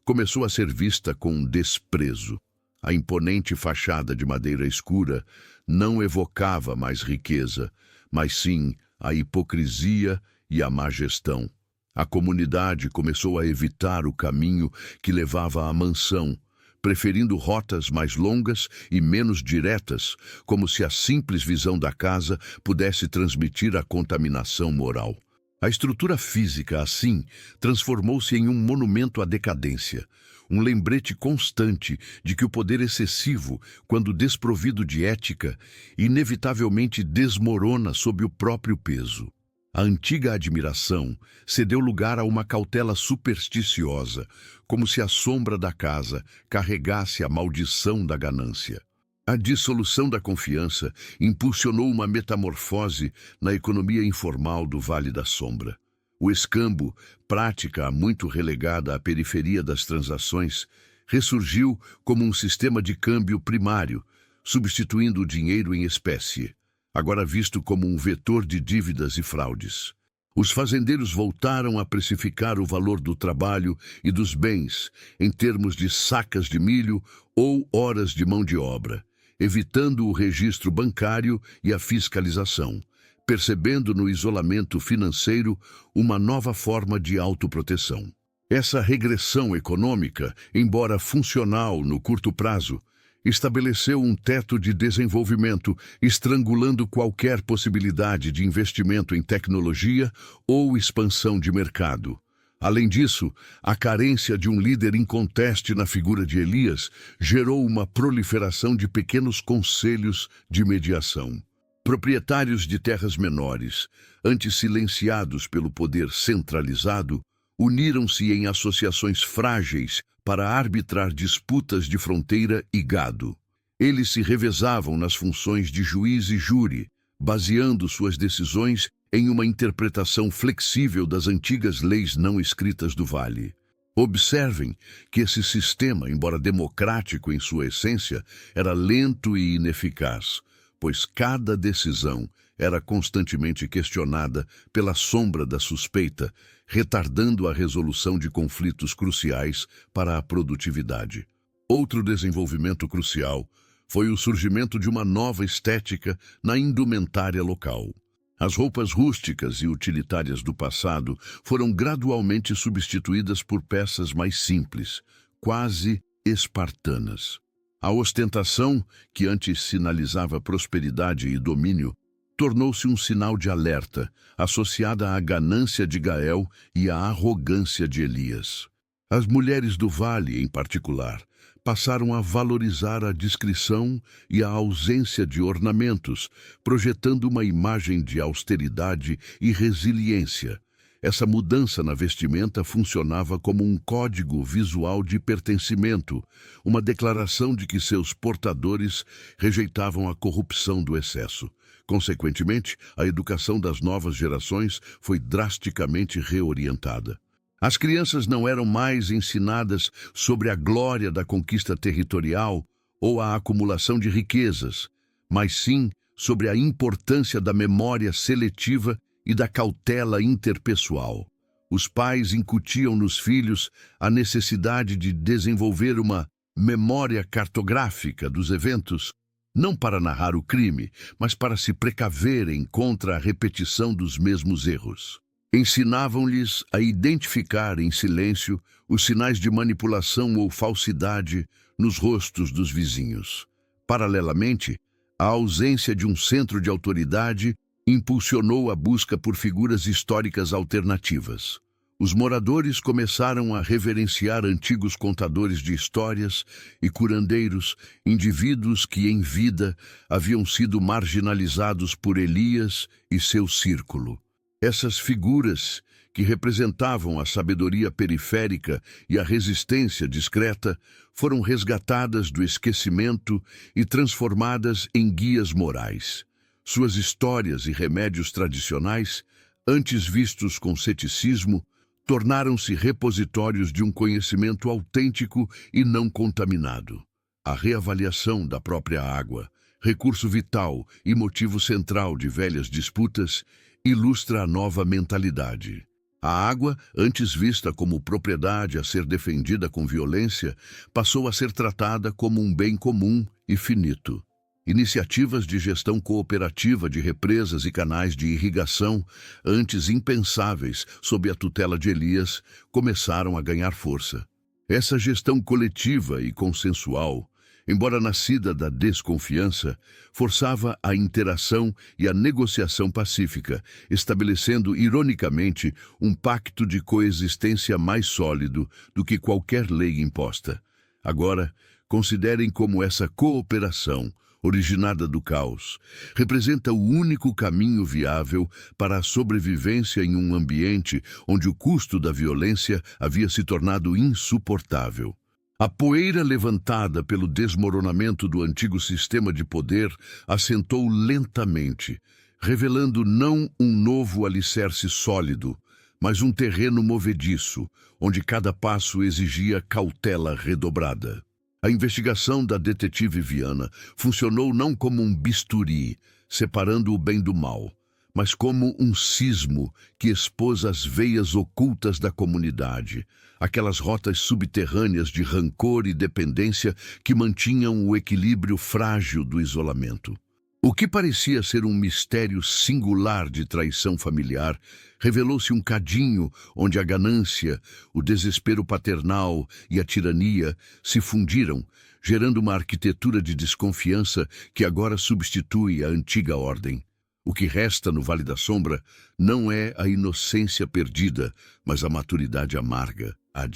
A: começou a ser vista com desprezo. A imponente fachada de madeira escura não evocava mais riqueza, mas sim a hipocrisia e a má gestão. A comunidade começou a evitar o caminho que levava à mansão, preferindo rotas mais longas e menos diretas, como se a simples visão da casa pudesse transmitir a contaminação moral. A estrutura física, assim, transformou-se em um monumento à decadência, um lembrete constante de que o poder excessivo, quando desprovido de ética, inevitavelmente desmorona sob o próprio peso. A antiga admiração cedeu lugar a uma cautela supersticiosa, como se a sombra da casa carregasse a maldição da ganância. A dissolução da confiança impulsionou uma metamorfose na economia informal do Vale da Sombra. O escambo, prática há muito relegada à periferia das transações, ressurgiu como um sistema de câmbio primário, substituindo o dinheiro em espécie, agora visto como um vetor de dívidas e fraudes. Os fazendeiros voltaram a precificar o valor do trabalho e dos bens em termos de sacas de milho ou horas de mão de obra, evitando o registro bancário e a fiscalização, percebendo no isolamento financeiro uma nova forma de autoproteção. Essa regressão econômica, embora funcional no curto prazo, estabeleceu um teto de desenvolvimento, estrangulando qualquer possibilidade de investimento em tecnologia ou expansão de mercado. Além disso, a carência de um líder inconteste na figura de Elias gerou uma proliferação de pequenos conselhos de mediação. Proprietários de terras menores, antes silenciados pelo poder centralizado, uniram-se em associações frágeis para arbitrar disputas de fronteira e gado. Eles se revezavam nas funções de juiz e júri, baseando suas decisões em uma interpretação flexível das antigas leis não escritas do Vale. Observem que esse sistema, embora democrático em sua essência, era lento e ineficaz, pois cada decisão era constantemente questionada pela sombra da suspeita, retardando a resolução de conflitos cruciais para a produtividade. Outro desenvolvimento crucial foi o surgimento de uma nova estética na indumentária local. As roupas rústicas e utilitárias do passado foram gradualmente substituídas por peças mais simples, quase espartanas. A ostentação, que antes sinalizava prosperidade e domínio, tornou-se um sinal de alerta, associada à ganância de Gael e à arrogância de Elias. As mulheres do vale, em particular, passaram a valorizar a discrição e a ausência de ornamentos, projetando uma imagem de austeridade e resiliência. Essa mudança na vestimenta funcionava como um código visual de pertencimento, uma declaração de que seus portadores rejeitavam a corrupção do excesso. Consequentemente, a educação das novas gerações foi drasticamente reorientada. As crianças não eram mais ensinadas sobre a glória da conquista territorial ou a acumulação de riquezas, mas sim sobre a importância da memória seletiva e da cautela interpessoal. Os pais incutiam nos filhos a necessidade de desenvolver uma memória cartográfica dos eventos, não para narrar o crime, mas para se precaverem contra a repetição dos mesmos erros. Ensinavam-lhes a identificar em silêncio os sinais de manipulação ou falsidade nos rostos dos vizinhos. Paralelamente, a ausência de um centro de autoridade impulsionou a busca por figuras históricas alternativas. Os moradores começaram a reverenciar antigos contadores de histórias e curandeiros, indivíduos que, em vida, haviam sido marginalizados por Elias e seu círculo. Essas figuras, que representavam a sabedoria periférica e a resistência discreta, foram resgatadas do esquecimento e transformadas em guias morais. Suas histórias e remédios tradicionais, antes vistos com ceticismo, tornaram-se repositórios de um conhecimento autêntico e não contaminado. A reavaliação da própria água, recurso vital e motivo central de velhas disputas, ilustra a nova mentalidade. A água, antes vista como propriedade a ser defendida com violência, passou a ser tratada como um bem comum e finito. Iniciativas de gestão cooperativa de represas e canais de irrigação, antes impensáveis sob a tutela de Elias, começaram a ganhar força. Essa gestão coletiva e consensual, embora nascida da desconfiança, forçava a interação e a negociação pacífica, estabelecendo, ironicamente, um pacto de coexistência mais sólido do que qualquer lei imposta. Agora, considerem como essa cooperação, originada do caos, representa o único caminho viável para a sobrevivência em um ambiente onde o custo da violência havia se tornado insuportável. A poeira levantada pelo desmoronamento do antigo sistema de poder assentou lentamente, revelando não um novo alicerce sólido, mas um terreno movediço, onde cada passo exigia cautela redobrada. A investigação da detetive Viana funcionou não como um bisturi, separando o bem do mal, mas como um sismo que expôs as veias ocultas da comunidade, aquelas rotas subterrâneas de rancor e dependência que mantinham o equilíbrio frágil do isolamento. O que parecia ser um mistério singular de traição familiar revelou-se um cadinho onde a ganância, o desespero paternal e a tirania se fundiram, gerando uma arquitetura de desconfiança que agora substitui a antiga ordem. O que resta no Vale da Sombra não é a inocência perdida, mas a maturidade amarga, a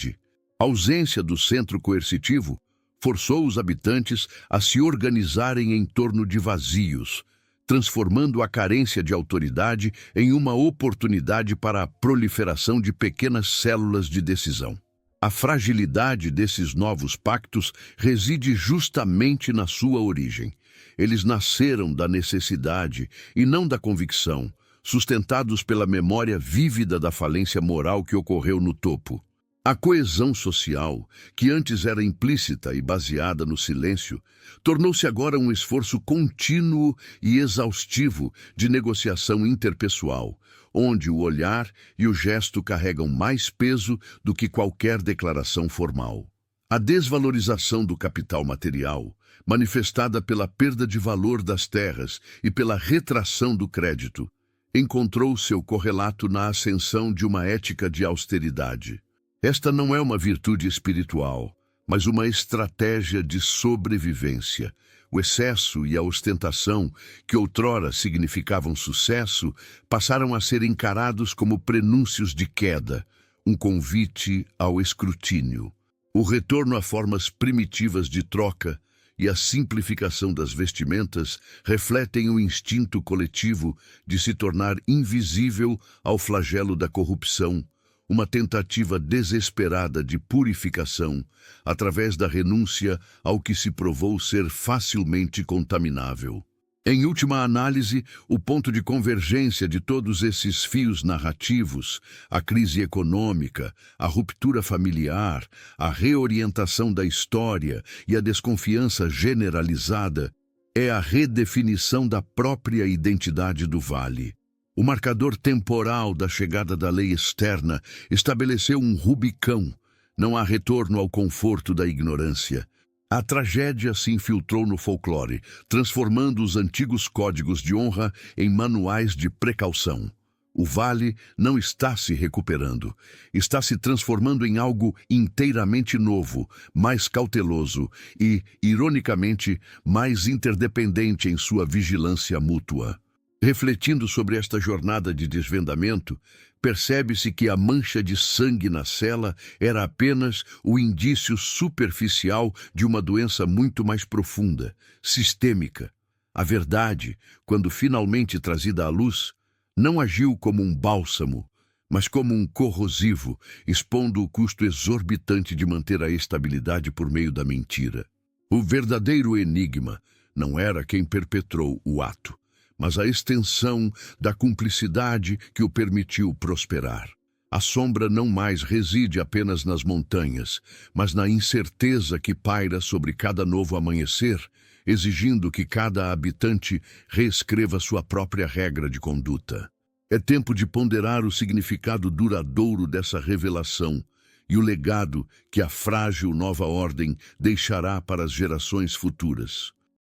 A: ausência do centro coercitivo forçou os habitantes a se organizarem em torno de vazios, transformando a carência de autoridade em uma oportunidade para a proliferação de pequenas células de decisão. A fragilidade desses novos pactos reside justamente na sua origem. Eles nasceram da necessidade e não da convicção, sustentados pela memória vívida da falência moral que ocorreu no topo. A coesão social, que antes era implícita e baseada no silêncio, tornou-se agora um esforço contínuo e exaustivo de negociação interpessoal, onde o olhar e o gesto carregam mais peso do que qualquer declaração formal. A desvalorização do capital material, manifestada pela perda de valor das terras e pela retração do crédito, encontrou seu correlato na ascensão de uma ética de austeridade. Esta não é uma virtude espiritual, mas uma estratégia de sobrevivência. O excesso e a ostentação, que outrora significavam sucesso, passaram a ser encarados como prenúncios de queda, um convite ao escrutínio. O retorno a formas primitivas de troca e a simplificação das vestimentas refletem o instinto coletivo de se tornar invisível ao flagelo da corrupção, uma tentativa desesperada de purificação através da renúncia ao que se provou ser facilmente contaminável. Em última análise, o ponto de convergência de todos esses fios narrativos, a crise econômica, a ruptura familiar, a reorientação da história e a desconfiança generalizada, é a redefinição da própria identidade do Vale. O marcador temporal da chegada da lei externa estabeleceu um Rubicão. Não há retorno ao conforto da ignorância. A tragédia se infiltrou no folclore, transformando os antigos códigos de honra em manuais de precaução. O Vale não está se recuperando, está se transformando em algo inteiramente novo, mais cauteloso e, ironicamente, mais interdependente em sua vigilância mútua. Refletindo sobre esta jornada de desvendamento, percebe-se que a mancha de sangue na cela era apenas o indício superficial de uma doença muito mais profunda, sistêmica. A verdade, quando finalmente trazida à luz, não agiu como um bálsamo, mas como um corrosivo, expondo o custo exorbitante de manter a estabilidade por meio da mentira. O verdadeiro enigma não era quem perpetrou o ato, mas a extensão da cumplicidade que o permitiu prosperar. A sombra não mais reside apenas nas montanhas, mas na incerteza que paira sobre cada novo amanhecer, exigindo que cada habitante reescreva sua própria regra de conduta. É tempo de ponderar o significado duradouro dessa revelação e o legado que a frágil nova ordem deixará para as gerações futuras.